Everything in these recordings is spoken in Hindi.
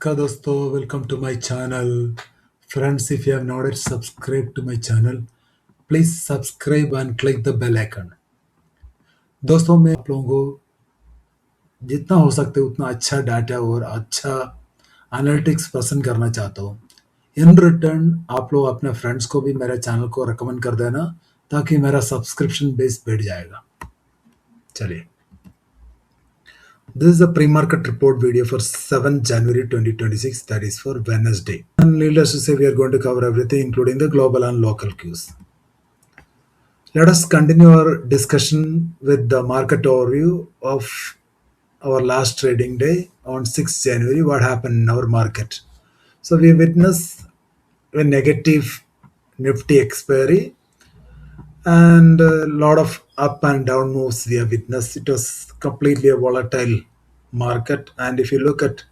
नमस्कार दोस्तों, welcome to my channel. Friends, if you have not yet subscribed to my channel, please subscribe and click the bell icon। दोस्तों, मैं आप लोगों को जितना हो सकते उतना अच्छा डाटा और अच्छा एनालिटिक्स पसंद करना चाहता हूँ। इन रिटर्न आप लोग अपने फ्रेंड्स को भी मेरे चैनल को रिकमेंड कर देना, ताकि मेरा सब्सक्रिप्शन बेस बढ़ जाएगा। चलिए, this is a pre-market report video for 7 January 2026, that is for Wednesday. And needless to say, we are going to cover everything, including the global and local cues. Let us continue our discussion with the market overview of our last trading day on 6th January. What happened in our market? So we witnessed a negative Nifty expiry and a lot of up and down moves we have witnessed. It was completely a volatile market, and if you look at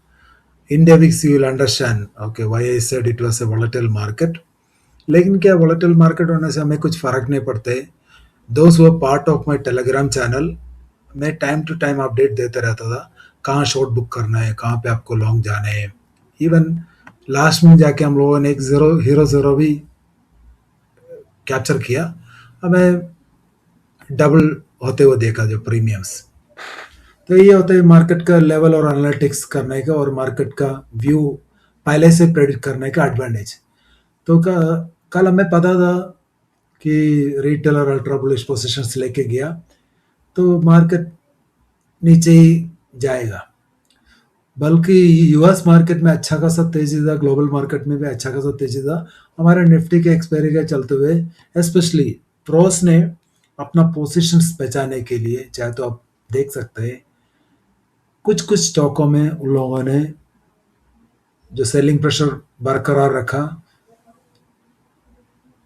IndiaVix, you will understand okay why I said it was a volatile market. लेकिन क्या volatile market होने से हमें कुछ फर्क नहीं पड़ते। Those who are part of my Telegram channel, मैं टाइम टू टाइम अपडेट देते रहता था, कहाँ शॉर्ट बुक करना है, कहाँ पे आपको लॉन्ग जाना है। इवन लास्ट में जाके हम लोगों ने एक हीरो जीरो भी कैप्चर किया, हमें डबल होते हुए देखा जो प्रीमियम्स। तो ये होता है मार्केट का लेवल और एनालिटिक्स करने का और मार्केट का व्यू पहले से प्रेडिक्ट करने का एडवांटेज। तो कल हमें पता था कि रिटेल और अल्ट्रा बुलिश पोजीशंस लेके गया तो मार्केट नीचे ही जाएगा, बल्कि यूएस मार्केट में अच्छा खासा तेजी था, ग्लोबल मार्केट में भी अच्छा खासा तेजी था। हमारे निफ्टी के एक्सपायरी के चलते हुए स्पेशली प्रोस ने अपना पोजीशंस बचाने के लिए, चाहे तो आप देख सकते हैं कुछ कुछ स्टॉकों में उन लोगों ने जो सेलिंग प्रेशर बरकरार रखा,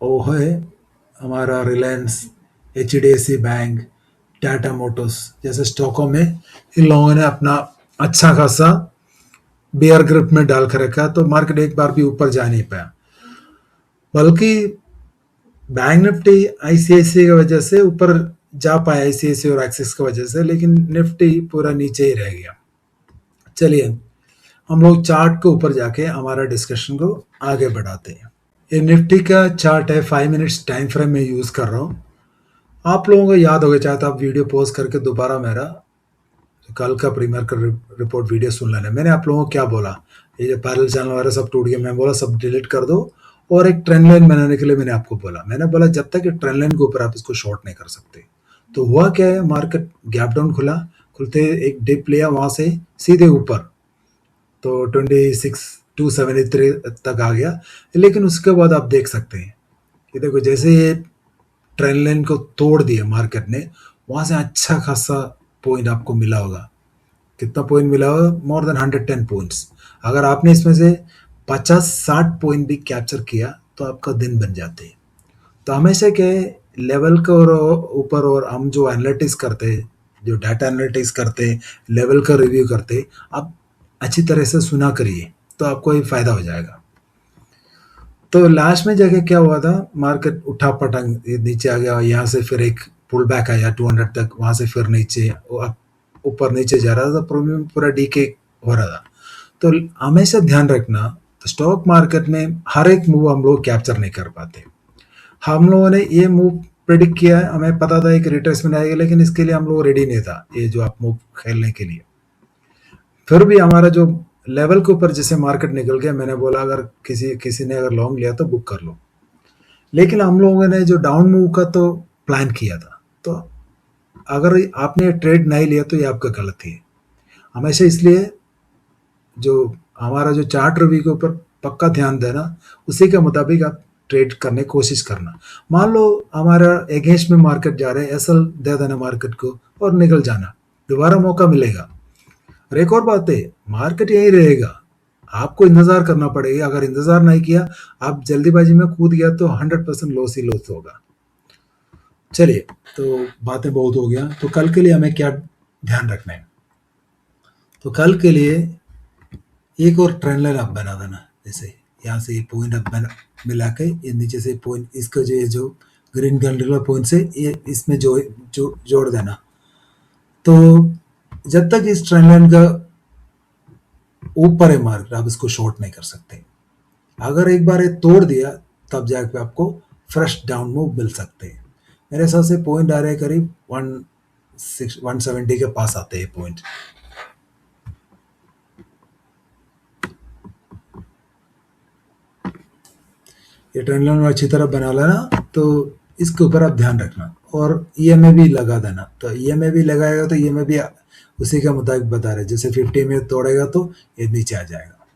वो है हमारा Reliance, HDFC bank, Tata Motors जैसे स्टॉकों में इन लोगों ने अपना अच्छा खासा बेयर ग्रिप में डाल कर रखा, तो मार्केट एक बार भी ऊपर जा नहीं पाया। बल्कि बैंक निफ्टी आईसीआईसी की वजह से ऊपर जा पाया, आईसीआईसी और एक्सिस की वजह से, लेकिन निफ्टी पूरा नीचे ही रह गया। चलिए हम लोग चार्ट के ऊपर जाके हमारा डिस्कशन को आगे बढ़ाते हैं। ये निफ्टी का चार्ट है, 5 मिनट्स टाइम फ्रेम में यूज कर रहा हूँ। आप लोगों को याद होगा, चाहे तो आप वीडियो पॉज करके दोबारा मेरा कल का प्रीमियर का रिपोर्ट वीडियो सुन लेना। मैंने आप लोगों को क्या बोला, ये जो पैरेलल चैनल वगैरह सब टूट गया, मैं बोला सब डिलीट कर दो और एक ट्रेंड लाइन बनाने के लिए मैंने आपको बोला। मैंने बोला जब तक ये ट्रेंड लाइन के ऊपर आप इसको शॉर्ट नहीं कर सकते। तो हुआ क्या है, मार्केट गैप डाउन खुला, खुलते एक डिप लिया, वहां से सीधे ऊपर तो 26,273 तक आ गया। लेकिन उसके बाद आप देख सकते हैं कि देखो जैसे ये ट्रेंड लाइन को तोड़ दिया मार्केट ने, वहां से अच्छा खासा पॉइंट आपको मिला होगा। कितना पॉइंट मिला होगा? More than 110 points. अगर आपने इसमें से 50-60 पॉइंट भी कैप्चर किया तो आपका दिन बन जाते हैं। तो हमेशा क्या है, लेवल के और ऊपर, और हम जो एनालिटिक्स करते हैं, जो डाटा एनालिटिक्स करते हैं, लेवल का रिव्यू करते हैं, आप अच्छी तरह से सुना करिए तो आपको ये फायदा हो जाएगा। तो लास्ट में जाके क्या हुआ था, मार्केट उठा पटंग नीचे आ गया, यहाँ से फिर एक पुल बैक आया 200 तक, वहां से फिर नीचे ऊपर नीचे जा रहा था, प्रीमियम पूरा डीके हो रहा था। तो हमेशा ध्यान रखना, तो स्टॉक मार्केट में हर एक मूव हम लोग कैप्चर नहीं कर पाते। हम लोगों ने ये मूव प्रेडिक्ट किया है, हमें पता था एक रिट्रेसमेंट आएगा, लेकिन इसके लिए हम लोग रेडी नहीं था, ये जो आप मूव खेलने के लिए। फिर भी हमारा जो लेवल के ऊपर जैसे मार्केट निकल गया, मैंने बोला अगर किसी ने अगर लॉन्ग लिया तो बुक कर लो। लेकिन हम लोगों ने जो डाउन मूव का तो प्लान किया था, तो अगर आपने ट्रेड नहीं लिया तो ये आपका गलती है। हमेशा इसलिए जो हमारा जो चार्ट रिव्यू के ऊपर पक्का ध्यान देना, उसी के मुताबिक आप ट्रेड करने की कोशिश करना। मान लो हमारा अगेंस्ट में मार्केट जा रहा है, एसएल दे देना मार्केट को और निकल जाना, दोबारा मौका मिलेगा। और एक और बात है, मार्केट यही रहेगा, आपको इंतजार करना पड़ेगा। अगर इंतजार नहीं किया, आप जल्दीबाजी में कूद गया तो 100% लॉस ही लॉस होगा। चलिए, तो बातें बहुत हो गया, तो कल के लिए हमें क्या ध्यान रखना है। तो कल के लिए एक और ट्रेंड लाइन आप बना देना, जैसे यहाँ से ये पॉइंट आप मिला के, ये नीचे से पॉइंट, इसका जो ग्रीन कैंडल पॉइंट से ये इसमें जोड़ देना। तो जब तक इस ट्रेंड लाइन का ऊपर है मार्केट, आप इसको शॉर्ट नहीं कर सकते। अगर एक बार ये तोड़ दिया तब जाके आपको फ्रेश डाउन मूव मिल सकते हैं। मेरे हिसाब से पॉइंट आ रहे हैं करीब 170 के पास आते हैं पॉइंट। ये ट्रेंड लाइन अच्छी तरह बना लेना, तो इसके ऊपर आप ध्यान रखना और ईएमए भी लगा देना। तो ईएमए भी लगाएगा तो ईएमए भी उसी के मुताबिक बता रहे, जैसे 50 में तोड़ेगा तो ये नीचे आ जाएगा।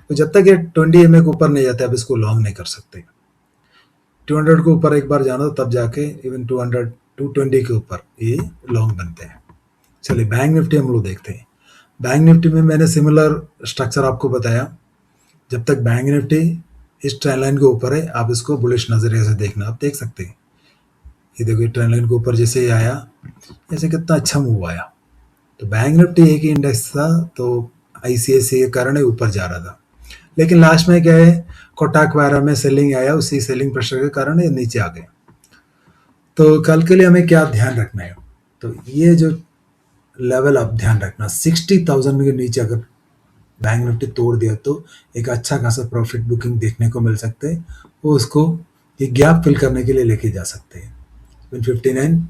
तो जब तक ये 20 एमए के ऊपर नहीं जाते आप इसको लॉन्ग नहीं कर सकते। 200 के ऊपर एक बार जाना तब जाके इवन 200 220 के ऊपर ये लॉन्ग बनते हैं। चलिए बैंक निफ्टी हम लोग देखते हैं। बैंक निफ्टी में मैंने सिमिलर स्ट्रक्चर आपको बताया। जब तक बैंक निफ्टी इस ट्रेंड लाइन के ऊपर है आप इसको बुलिश नजरिए से देखना। आप देख सकते हैं ये देखो ट्रेंड लाइन के ऊपर जैसे ही आया, ऐसे कितना अच्छा मूव आया। तो बैंक निफ्टी एक ही इंडेक्स था, तो आईसीआईसी के कारण ही ऊपर जा रहा था, लेकिन लास्ट में क्या है कोटक वायरा में सेलिंग आया, उसी सेलिंग प्रेशर के कारण ये नीचे आ गए। तो कल के लिए हमें क्या ध्यान रखना है, तो ये जो लेवल आप ध्यान रखना 60,000 के नीचे अगर बैंक निफ्टी तोड़ दिया तो एक अच्छा खासा प्रॉफिट बुकिंग देखने को मिल सकते हैं। वो उसको ये गैप फिल करने के लिए लेके जा सकते हैं 59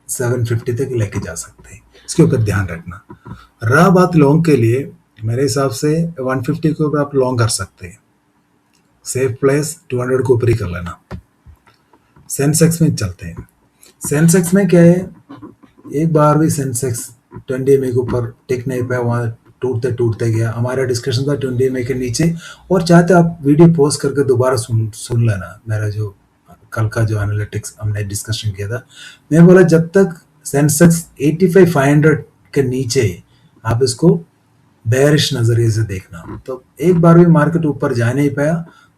750 तक लेके जा सकते हैं। इसके ऊपर ध्यान रखना। रहा बात लॉन्ग के लिए, मेरे हिसाब से 150 के ऊपर आप लॉन्ग कर सकते हैं। सेफ प्लेस 200 को ऊपर ही कर लेना। सेंसेक्स में चलते हैं। सेंसेक्स में क्या है, एक बार भी सेंसेक्स 20 में के ऊपर टिक नहीं पाया, वहाँ टूटते टूटते गया। हमारा डिस्कशन था 20 में के नीचे, और चाहते आप वीडियो पोस्ट करके दोबारा सुन लेना मेरा जो कल का जो एनालिटिक्स हमने डिस्कशन किया था। मैं बोला जब तक सेंसेक्स 85,500 के नीचे आप इसको बेरिश नजरिए से देखना। तो एक बार भी मार्केट ऊपर जा नहीं पाया,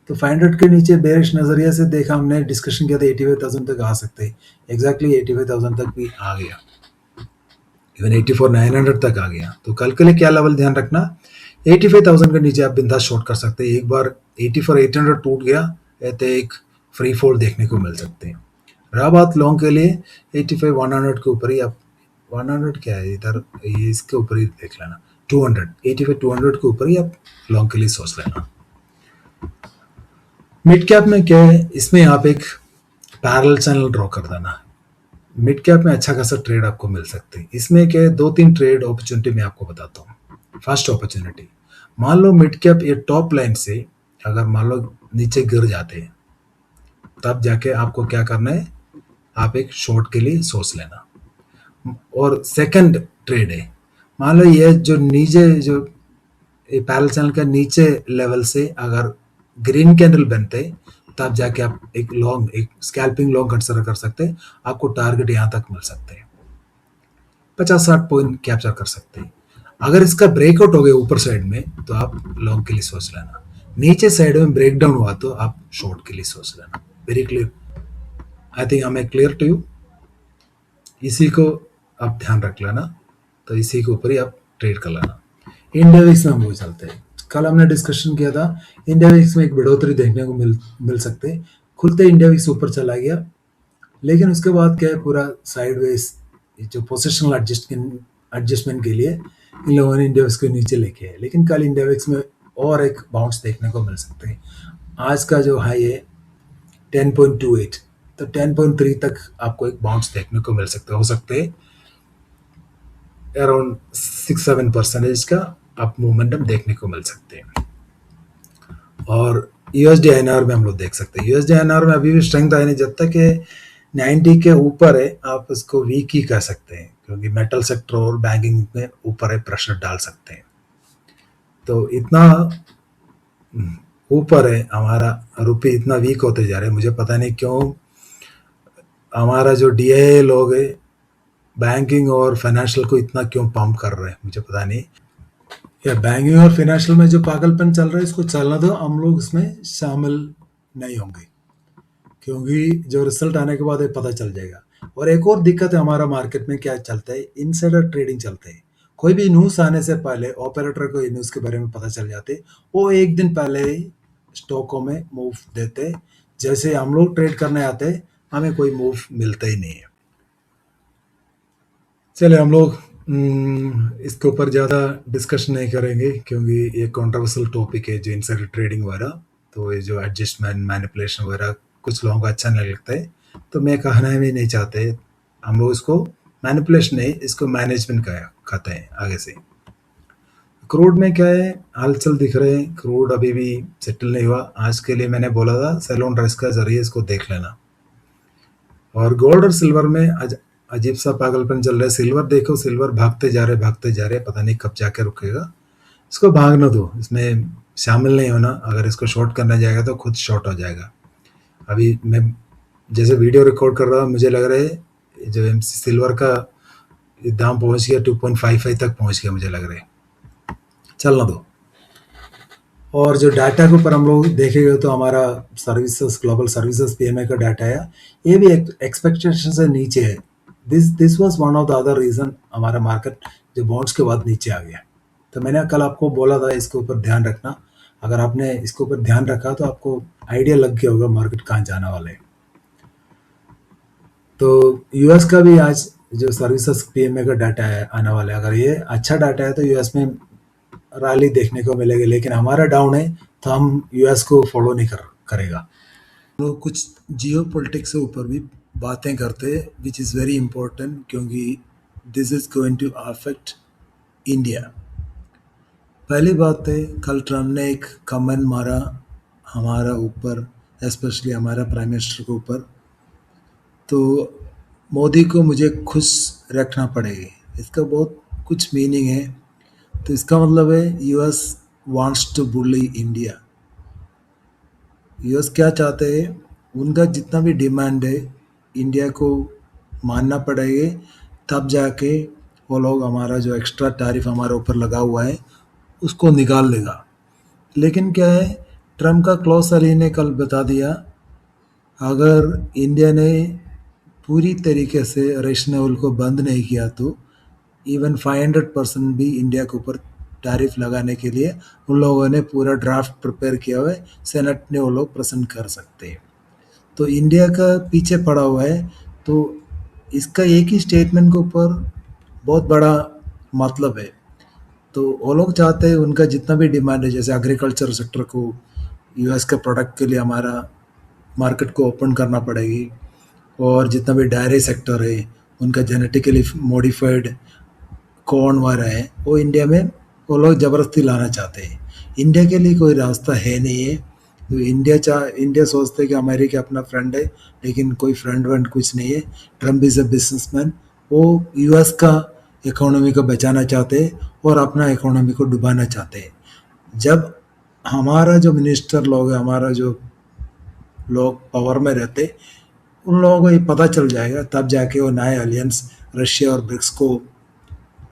तो 500 के नीचे बेरिश नजरिए से देखा, हमने डिस्कशन किया था 85,000 तक आ सकते हैं। एग्जैक्टली 85,000 तक भी आ गया, इवन 84,900 तक आ गया। तो कल के लिए क्या लेवल ध्यान रखना, 85,000 के नीचे आप बिंदास शॉर्ट कर सकते हैं। एक बार 84,800 टूट गया तो एक फ्री फॉल देखने को मिल सकते हैं। रहा बात लॉन्ग के लिए 85,100 के ऊपर ही आप 100 क्या है इधर, ये इसके ऊपर ही देख लेना 200 85,200 के ऊपर ही आप लॉन्ग के लिए सोच लेना। मिड कैप में क्या है, इसमें आप एक पैरेलल चैनल ड्रॉ कर देना। मिड कैप में अच्छा खासा ट्रेड आपको मिल सकते हैं। इसमें क्या है 2-3 ट्रेड अपॉर्चुनिटी मैं आपको बताता हूँ। फर्स्ट अपॉर्चुनिटी, मान लो मिड कैप ये टॉप लाइन से अगर मान लो नीचे गिर जाते हैं, तब जाके आपको क्या करना है, आप एक शॉर्ट के लिए सोच लेना। और सेकंड ट्रेड है, मान लो ये जो नीचे जो पैरेलल चैनल का नीचे लेवल से अगर ग्रीन कैंडल बनते तब जाके आप एक लॉन्ग एक स्कैल्पिंग लॉन्ग कंसिडर कर सकते हैं। आपको टारगेट यहाँ तक मिल सकते हैं, 50-60 पॉइंट कैप्चर कर सकते हैं। अगर इसका ब्रेकआउट हो गया ऊपर साइड में तो आप लॉन्ग के लिए सोच लेना। नीचे साइड में ब्रेकडाउन हुआ तो आप शॉर्ट के लिए सोच लेना। Very clear, I think I am clear to you. इसी को आप ध्यान रख लेना, तो इसी के ऊपर ही आप ट्रेड कर लेना। इंडिया विक्स में हम लोग चलते हैं। कल हमने डिस्कशन किया था इंडिया विक्स में एक बढ़ोतरी देखने को मिल सकते हैं। खुलते इंडिया विक्स ऊपर चला गया, लेकिन उसके बाद क्या है पूरा साइडवेज जो पोजिशनल एडजस्टमेंट के लिए इन लोगों ने इंडिया विक्स को नीचे लेके आए। लेकिन कल इंडिया विक्स में और एक बाउंस देखने को मिल सकते हैं। आज का जो हाई है 10.28, तो 10.3 तक आपको एक बाउंस देखने को मिल सकता है। हो सकते हैं अराउंड 6-7% का आप मोमेंटम देखने को मिल सकते हैं। और यूएसडी आईएनआर में हम लोग देख सकते हैं, यूएसडी आईएनआर में अभी भी स्ट्रेंथ आई नहीं। जब तक ये 90 के ऊपर है आप इसको वीक ही कह सकते हैं, क्योंकि मेटल सेक्टर और बैंकिंग में ऊपर है, प्रेशर डाल सकते हैं। तो इतना ऊपर है हमारा रुपये, इतना वीक होते जा रहे हैं। मुझे पता नहीं क्यों हमारा जो डीआईए लोग है बैंकिंग और फाइनेंशियल को इतना क्यों पंप कर रहे हैं, मुझे पता नहीं। या बैंकिंग और फाइनेंशियल में जो पागलपन चल रहा है इसको चलना दो, हम लोग इसमें शामिल नहीं होंगे, क्योंकि जो रिजल्ट आने के बाद ये पता चल जाएगा। और एक और दिक्कत है हमारा मार्केट में क्या चलता है, इनसाइडर ट्रेडिंग चलते हैं। कोई भी न्यूज़ आने से पहले ऑपरेटर को न्यूज़ के बारे में पता चल जाते, वो एक दिन पहले ही स्टॉकों में मूव देते। जैसे हम लोग ट्रेड करने आते हमें कोई मूव मिलता ही नहीं है। चलिए हम लोग इसके ऊपर ज़्यादा डिस्कशन नहीं करेंगे क्योंकि ये कंट्रोवर्शियल टॉपिक है जो इनसाइडर ट्रेडिंग वगैरह। तो ये जो एडजस्टमेंट मैनिपुलेशन वगैरह कुछ लोगों को अच्छा नहीं लगता है, तो मैं कहना भी नहीं चाहते। हम लोग इसको मैनिपुलेशन नहीं, इसको मैनेजमेंट का कहते हैं आगे से। क्रूड में क्या है, हलचल दिख रहे हैं, क्रूड अभी भी सेटल नहीं हुआ। आज के लिए मैंने बोला था सेलोन ड्रेस का जरिए इसको देख लेना। और गोल्ड और सिल्वर में अजीब सा पागलपन चल रहा है। सिल्वर देखो, सिल्वर भागते जा रहे, पता नहीं कब जाके रुकेगा। इसको भागना दो, इसमें शामिल नहीं होना। अगर इसको शॉर्ट करना जाएगा तो खुद शॉर्ट हो जाएगा। अभी मैं जैसे वीडियो रिकॉर्ड कर रहा हूँ, मुझे लग रहा है जो सिल्वर का दाम पहुंच गया 2.55 तक पहुंच गया, मुझे लग रहा है। चलना दो। और जो डाटा के ऊपर हम लोग देखेंगे तो हमारा सर्विसेज, ग्लोबल सर्विसेज पीएमआई का डाटा है, ये भी एक्सपेक्टेशन से नीचे है। This was one of the other reason हमारा मार्केट जो बॉन्ड्स के बाद नीचे आ गया। तो मैंने कल आपको बोला था इसके ऊपर ध्यान रखना। अगर आपने इसके ऊपर ध्यान रखा तो आपको आइडिया लग गया होगा मार्केट कहाँ जाने वाला है। तो यूएस का भी आज जो सर्विसेज पीएमए का डाटा है आने वाला है, अगर ये अच्छा डाटा है तो यूएस में रैली देखने को मिलेगी। लेकिन हमारा डाउन है तो हम यूएस को फॉलो नहीं करेगा। लोग कुछ जियो पॉलिटिक्स के ऊपर भी बातें करते हैं विच इज़ वेरी इंपॉर्टेंट, क्योंकि this is going to affect India. पहली बात है, कल ट्रम्प ने एक कमेंट मारा हमारा ऊपर, स्पेशली हमारा प्राइम मिनिस्टर के ऊपर। तो मोदी को मुझे खुश रखना पड़ेगा, इसका बहुत कुछ मीनिंग है। तो इसका मतलब है US wants to bully India. US क्या चाहते हैं, उनका जितना भी डिमांड है इंडिया को मानना पड़ेगा, तब जाके वो लोग हमारा जो एक्स्ट्रा टैरिफ हमारे ऊपर लगा हुआ है उसको निकाल लेगा। लेकिन क्या है, ट्रम्प का क्लॉज अली ने कल बता दिया, अगर इंडिया ने पूरी तरीके से रशियन ऑयल को बंद नहीं किया तो इवन 500% भी इंडिया के ऊपर टैरिफ लगाने के लिए उन लोगों ने पूरा ड्राफ्ट प्रिपेयर किया हुआ है, सेनेट ने वो लोग प्रेजेंट कर सकते हैं। तो इंडिया का पीछे पड़ा हुआ है। तो इसका एक ही स्टेटमेंट के ऊपर बहुत बड़ा मतलब है। तो वो लोग चाहते हैं उनका जितना भी डिमांड है, जैसे एग्रीकल्चर सेक्टर को यूएस के प्रोडक्ट के लिए हमारा मार्केट को ओपन करना पड़ेगी, और जितना भी डायरी सेक्टर है उनका जेनेटिकली मॉडिफाइड कौन वाला है वो इंडिया में वो लोग ज़बरदस्ती लाना चाहते हैं। इंडिया के लिए कोई रास्ता है नहीं है। तो इंडिया सोचते हैं कि अमेरिका अपना फ्रेंड है, लेकिन कोई फ्रेंड वेंड कुछ नहीं है। ट्रम्प इज़ अ बिजनेसमैन, वो यूएस का इकोनॉमी को बचाना चाहते हैं और अपना इकोनॉमी को डुबाना चाहते हैं। जब हमारा जो मिनिस्टर लोग है, हमारा जो लोग पावर में रहते, उन लोगों को ये पता चल जाएगा, तब जाके वो नए अलियंस रशिया और ब्रिक्स को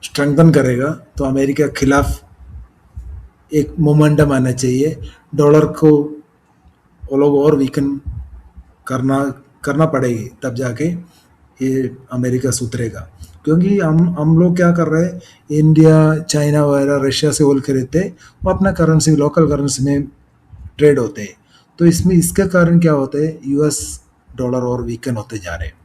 स्ट्रेंथन करेगा। तो अमेरिका के खिलाफ एक मोमेंटम आना चाहिए, डॉलर को वो लोग और वीकन करना पड़ेगी, तब जाके ये अमेरिका सुधरेगा। क्योंकि हम लोग क्या कर रहे हैं, इंडिया चाइना वगैरह रशिया से ओल खरीदते, वो अपना करेंसी लोकल करेंसी में ट्रेड होते हैं। तो इसमें इसके कारण क्या होता है, यूएस डॉलर और वीकन होते जा रहे हैं।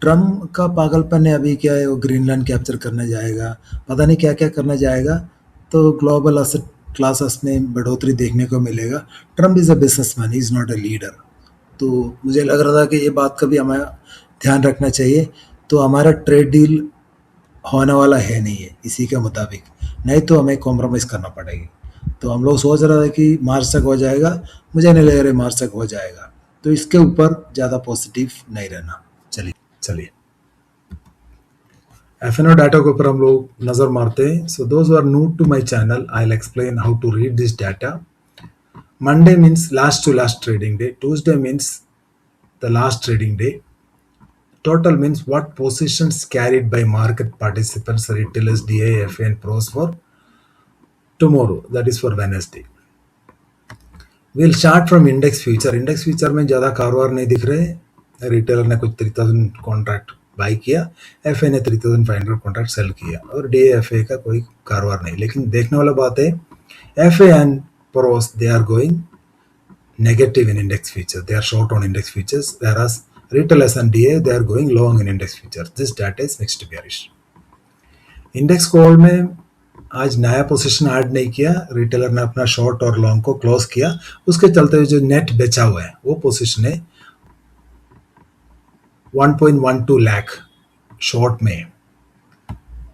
ट्रम्प का पागलपन है अभी क्या है, वो ग्रीनलैंड कैप्चर करने जाएगा, पता नहीं क्या क्या करने जाएगा। तो ग्लोबल असेट क्लासेस में बढ़ोतरी देखने को मिलेगा। Trump is a businessman, is not a leader. तो मुझे लग रहा था कि ये बात का भी हमें ध्यान रखना चाहिए। तो हमारा ट्रेड डील होने वाला है नहीं है इसी के मुताबिक, नहीं तो हमें कॉम्प्रोमाइज़ करना पड़ेगी। तो हम लोग सोच रहे थे कि मार्च तक हो जाएगा, मुझे नहीं लग रहा मार्च तक हो जाएगा। तो इसके ऊपर ज़्यादा पॉजिटिव नहीं रहना। चलिए एफएनओ डाटा के ऊपर हम लोग नजर मारते हैं। So those are new to my channel, I will explain how to read this data. Monday means last to last trading day, Tuesday means the last trading day. Total means what positions carried by market participants, retailers, DI, FA and pros for tomorrow, that is for Wednesday. We'll start from index future. Index future में ज़्यादा कारोबार नहीं दिख रहे। रिटेलर ने कुछ 3000 कॉन्ट्रैक्ट बाई किया, FA ने 3500 कॉन्ट्रैक्ट सेल किया, और DI FA का कोई कारोबार नहीं। लेकिन देखने वाला बात है, FA and pros they are going negative in index futures, they are short on index futures, whereas retailers and DA they are going long in index futures. This data is mixed bearish. Index call में आज नया पोजीशन ऐड नहीं किया, रिटेलर ने अपना शॉर्ट और लॉन्ग को क्लोज किया, उसके चलते हुए जो नेट बेचा हुआ है वो पोजीशन है 1.12 लाख शॉर्ट में।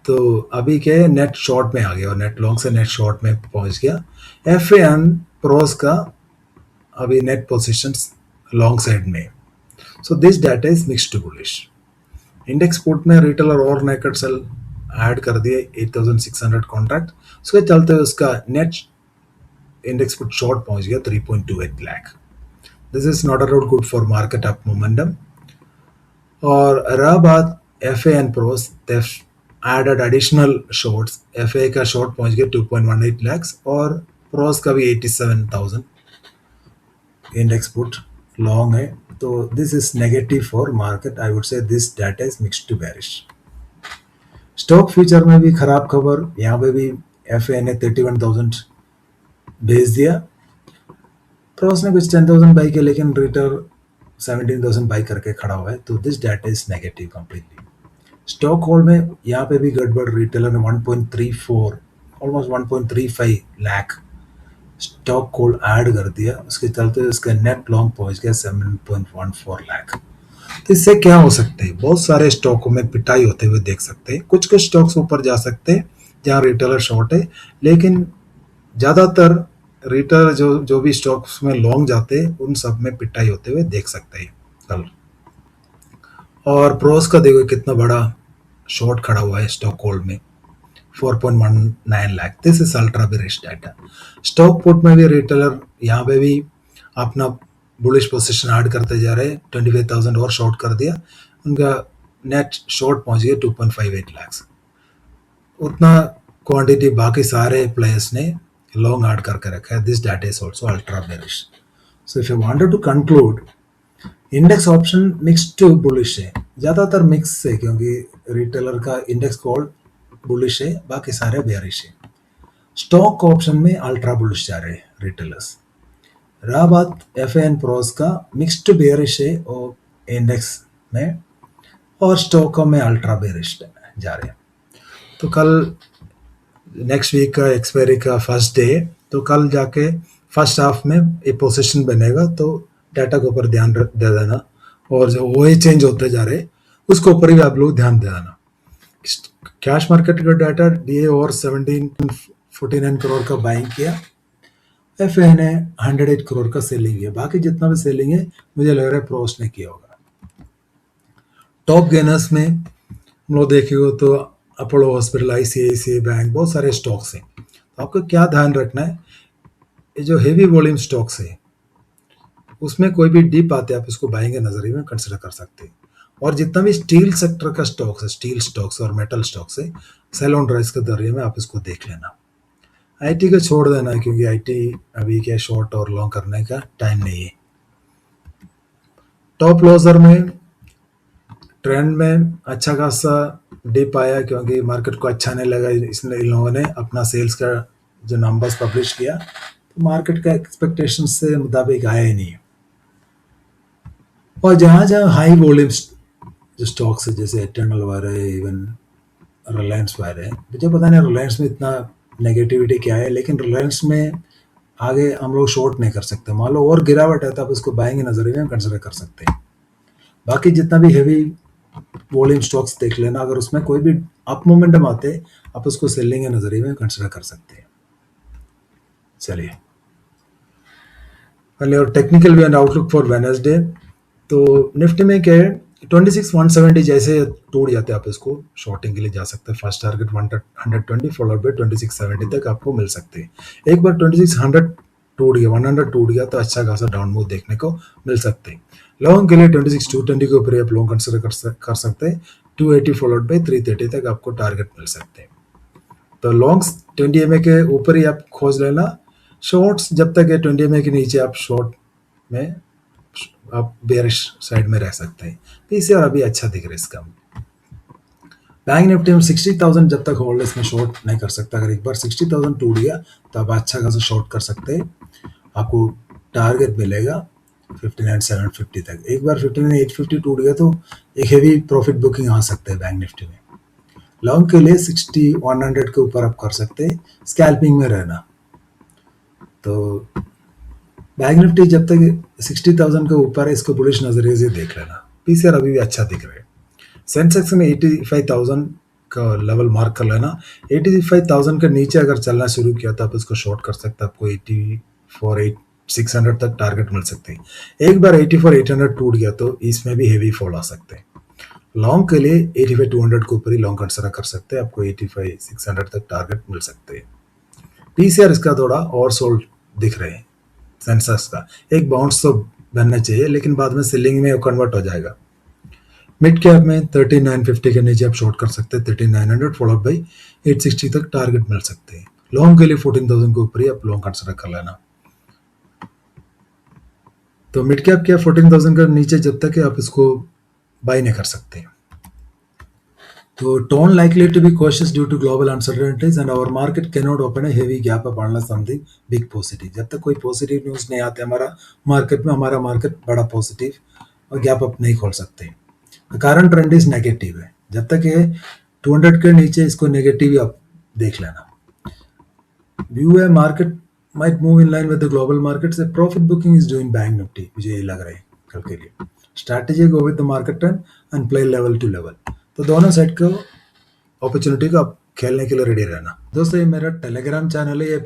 तो अभी के नेट शॉर्ट में आ गया और नेट लॉन्ग से नेट शॉर्ट में पहुंच गया। एफ एन प्रोस का अभी नेट पोजीशंस लॉन्ग साइड में। So this data is mixed to bullish. Index put में रिटेलर और नेकेड सेल ऐड कर दिए 8600 कॉन्ट्रैक्ट, उसके चलते उसका नेट इंडेक्स पुट शॉर्ट पहुंच गया 3.28 lakh. This is not a good for market up momentum. और रहा बात F N pros, added additional shorts. F A का शॉर्ट पहुंच गया 2.18 लैक्स और प्रोस का भी 87,000 इंडेक्स पुट लॉन्ग है। तो this is negative for market. I would say this data is mixed to bearish. Stock future में भी खराब खबर, यहाँ पे भी एफ ए ने 31,000 भेज दिया। प्रोस ने कुछ 10,000 बाई किया, लेकिन रिटेलर 17,000 बाई करके खड़ा हुआ है। तो this data is negative completely. Stock hold में यहाँ पे भी गड़बड़, रिटेलर ने 1.34 almost 1.35 lakh stock hold add कर दिया, उसके चलते उसका नेट लॉन्ग पहुंच गया 7.14 लाख। तो इससे क्या हो सकता है, बहुत सारे स्टॉकों में पिटाई होते हुए देख सकते हैं। कुछ कुछ स्टॉक्स ऊपर जा सकते हैं जहाँ रिटेलर शॉर्ट है, लेकिन ज़्यादातर रिटेलर जो भी स्टॉक्स में लॉन्ग जाते हैं उन सब में पिटाई होते हुए देख सकते हैं कल। और प्रोस का देखो कितना बड़ा शॉर्ट खड़ा हुआ है स्टॉक होल्ड में 4.19 lakh. This is ultra bearish data. Stock put में भी रिटेलर यहाँ पे भी अपना बुलिश पोजीशन ऐड करते जा रहे हैं, 25,000 और शॉर्ट कर दिया, उनका नेट शॉर्ट पहुंच गया 2.58 लाख। उतना क्वांटिटी बाकी सारे प्लेयर्स ने लॉन्ग ऐड करके रखा है। This data is also ultra bearish. So if you wanted to conclude, index option mix to bullish है, ज़्यादातर मिक्स है क्योंकि रिटेलर का इंडेक्स कॉल बुलिश है, बाकी सारे बेयरिश है। स्टॉक ऑप्शन में अल्ट्रा बुलिश जा रहे हैं रिटेलर्स। रहा बात एफ एन प्रोस का, मिक्स टू बेयरिश है और इंडेक्स में, और स्टॉक में अल्ट्रा बेयरिश जा रहे हैं। तो कल नेक्स्ट वीक का एक्सपायरी का फर्स्ट डे, तो कल जाके फर्स्ट हाफ में एक पोजीशन बनेगा, तो डाटा के ऊपर ध्यान दे देना, और जो वो चेंज होते जा रहे उसके ऊपर भी आप लोग ध्यान दे देना। कैश मार्केट का डाटा डीए और 1749 करोड़ का बाइंग किया, एफ ए ने 108 करोड़ का सेलिंग किया। बाकी जितना भी सेलिंग है मुझे लग रहा है प्रोस ने किया होगा। टॉप गेनर्स में हम लोग देखेंगे तो अपोलो हॉस्पिटल, आईसीआईसीआई बैंक, बहुत सारे स्टॉक्स हैं। तो आपको क्या ध्यान रखना है, ये जो हेवी वॉल्यूम स्टॉक्स है उसमें कोई भी डिप आते हैं आप इसको बाइंग के नजरिए में कंसिडर कर सकते हैं। और जितना भी स्टील सेक्टर का स्टॉक्स है, स्टील स्टॉक्स और मेटल स्टॉक्स है, सेल ऑन राइज के नजरिए में आप इसको देख लेना। आईटी को छोड़ देना है क्योंकि आईटी अभी क्या शॉर्ट और लॉन्ग करने का टाइम नहीं है। टॉप लॉसर में ट्रेंड में अच्छा खासा डिप आया क्योंकि मार्केट को अच्छा नहीं लगा, इसलिए इन लोगों ने अपना सेल्स का जो नंबर्स पब्लिश किया, तो मार्केट का एक्सपेक्टेशन से मुताबिक आया ही नहीं। और जहाँ जहाँ हाई वॉल्यूम्स जो स्टॉक्स है, जैसे एटर्नल वाले है, इवन रिलायंस वाले है, मुझे पता नहीं रिलायंस में इतना नेगेटिविटी क्या है, लेकिन रिलायंस में आगे हम लोग शॉर्ट नहीं कर सकते। मान लो और गिरावट है तो आप उसको बाइंग के नजरिए में कंसिडर कर सकते हैं। बाकी जितना भी हेवी वॉल्यूम स्टॉक्स देख लेना, अगर उसमें कोई भी अप मोमेंटम आते आप उसको सेलिंग के नजरिए में कंसिडर कर सकते हैं। चलिए और technical view and outlook for Wednesday. तो निफ्टी में क्या है, 26,170 जैसे टूट जाते हैं आप इसको शॉर्टिंग के लिए जा सकते हैं। फर्स्ट टारगेट 120 फॉलोड बाय 2670 तक आपको मिल सकते हैं। एक बार 2600 टूट गया, 100 टूट गया तो अच्छा खासा डाउन मूव देखने को मिल सकते हैं। लॉन्ग के लिए 26,220 के ऊपर आप लॉन्ग कंसिडर कर सकते हैं। 280 फॉलोड बाय 330 तक आपको टारगेट मिल सकते हैं। तो लॉन्ग्स 20 MA के ऊपर ही आप खोज लेना। शॉर्ट्स जब तक है 20 MA के नीचे आप शॉर्ट में आप बेरिश साइड में रह सकते हैं। पीसीआर अभी अच्छा दिख रहा है इसका। बैंक निफ्टी में 60,000 जब तक होल्ड इसमें शॉर्ट नहीं कर सकता। अगर एक बार 60,000 टूट गया तो आप अच्छा खासा शॉर्ट कर सकते हैं। आपको टारगेट मिलेगा 59,750 तक। एक बार 59,850 टूट गया तो एक हेवी प्रॉफिट बुकिंग आ सकता है बैंक निफ्टी में। लॉन्ग के लिए 60-100 के ऊपर आप कर सकते हैं स्कैल्पिंग में रहना। तो बैंक निफ्टी जब तक 60,000 के ऊपर है इसको बुलिश नजरिए से देख लेना। पीसीआर अभी भी अच्छा दिख रहा है। सेंसेक्स में 85,000 का लेवल मार्क कर लेना। 85,000 के नीचे अगर चलना शुरू किया तो आप इसको शॉर्ट कर सकते हैं। आपको 84,600 तक टारगेट मिल सकते हैं। एक बार 84,800 टूट गया तो इसमें भी हेवी फॉल आ सकते हैं। लॉन्ग के लिए 85,200 के ऊपर ही लॉन्ग कंसिडर कर सकते हैं। आपको 85,600 तक टारगेट मिल सकते हैं। पीसीआर इसका थोड़ा ओवरसोल्ड दिख रहे हैं। सेंसेक्स का एक बाउंस तो बनना चाहिए लेकिन बाद में सेलिंग में कन्वर्ट हो जाएगा। मिड कैप में 3950 के नीचे आप शॉर्ट कर सकते हैं। 3900 फॉलोड बाई 860 तक टारगेट मिल सकते हैं। लॉन्ग के लिए 14,000 के ऊपर ही आप लॉन्ग कंसिडर कर लेना। तो मिड कैप क्या 14,000 का नीचे जब तक है आप इसको बाई नहीं कर सकते। तो tone likely to be cautious due to global uncertainties and our market cannot open a heavy gap up unless something big positive। जब तक कोई पॉजिटिव न्यूज नहीं आते हमारा मार्केट बड़ा पॉजिटिव और गैप अप नहीं खोल सकते। करंट ट्रेंड इज नेगेटिव है। जब तक ये 200 के नीचे इसको नेगेटिव आप देख लेना। व्यू है market might move in line with the global markets। A profit booking is doing bank Nifty मुझे ये लग रहा है कल के लिए। Strategy go with the market trend and play level to level. तो दोनों साइड को अपॉर्चुनिटी को आप खेलने के लिए रेडी रहना। दोस्तों ये मेरा टेलीग्राम चैनल है, ये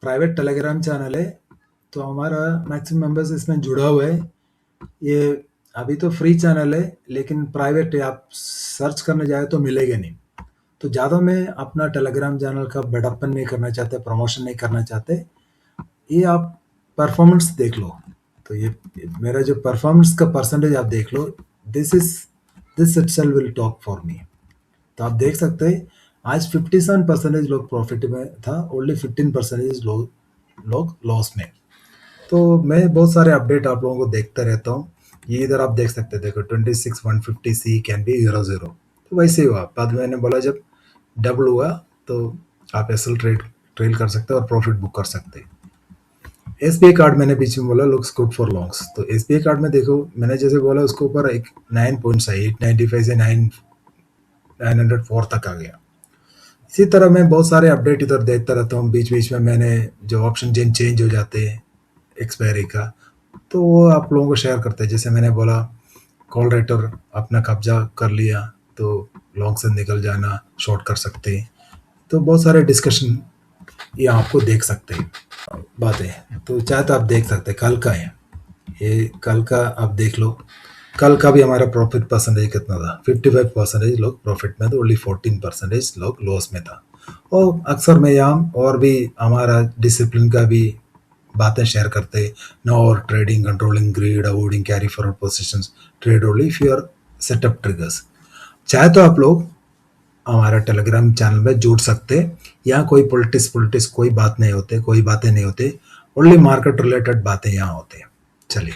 प्राइवेट टेलीग्राम चैनल है। तो हमारा मैक्सिमम मेंबर्स इसमें जुड़ा हुआ है। ये अभी तो फ्री चैनल है लेकिन प्राइवेट है, आप सर्च करने जाए तो मिलेगा नहीं। तो ज़्यादा मैं अपना टेलीग्राम चैनल का बेडअपन नहीं करना चाहते, प्रमोशन नहीं करना चाहते। ये आप परफॉर्मेंस देख लो। तो ये मेरा जो परफॉर्मेंस का परसेंटेज आप देख लो। This itself will talk for me. तो आप देख सकते हैं आज 57% लोग प्रॉफिट में था, ओनली 15% लोग लॉस में। तो मैं बहुत सारे अपडेट आप लोगों को देखता रहता हूँ। ये इधर आप देख सकते हैं, देखो 26,150 सी कैन बी 0 तो वैसे ही हुआ। बाद में मैंने बोला जब डबल हुआ तो आप एसएल ट्रेल कर सकते हैं और प्रॉफिट बुक कर सकते हैं। एसबीआई कार्ड मैंने बीच में बोला लुक्स गुड फॉर लॉन्ग्स। तो एसबीआई कार्ड में देखो मैंने जैसे बोला उसके ऊपर एक 9 पॉइंट्स है, 895 से 904 तक आ गया। इसी तरह मैं बहुत सारे अपडेट इधर देखता रहता हूँ। बीच बीच में मैंने जो ऑप्शन चेंज हो जाते हैं एक्सपायरी का तो वो आप लोगों को शेयर करते हैं। जैसे मैंने बोला कॉल राइटर अपना कब्जा कर लिया तो लॉन्ग से निकल जाना, शॉर्ट कर सकते हैं। तो बहुत सारे डिस्कशन ये आपको देख सकते हैं बातें। तो चाहे तो आप देख सकते हैं कल का है ये, कल का आप देख लो। कल का भी हमारा प्रॉफिट परसेंटेज कितना था, 55% लोग प्रॉफिट में थे, ओनली 14% लोग लॉस में था। और अक्सर मैं यहाँ और भी हमारा डिसिप्लिन का भी बातें शेयर करते हैं। No over trading, controlling greed, avoiding carry forward positions, trade only if you are setup triggers. चाहे तो आप लोग हमारा टेलीग्राम चैनल में जुड़ सकते। यहाँ कोई पॉलिटिक्स कोई बात नहीं होते, कोई बातें नहीं होते, ओनली मार्केट रिलेटेड बातें यहाँ होते हैं। चलिए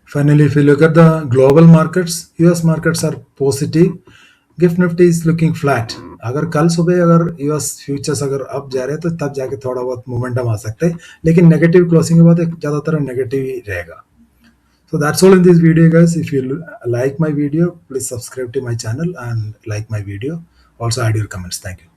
finally if you look at the global markets, US markets are positive, gift Nifty is looking flat. अगर कल सुबह अगर यूएस फ्यूचर्स अगर अप जा रहे हैं तो तब जाके थोड़ा बहुत मोमेंटम आ सकते हैं, लेकिन नेगेटिव क्लोजिंग के बाद ज़्यादातर नेगेटिव ही रहेगा। So that's all in this video guys. If you like my video, please subscribe to my channel and like my video. Also add your comments. Thank you.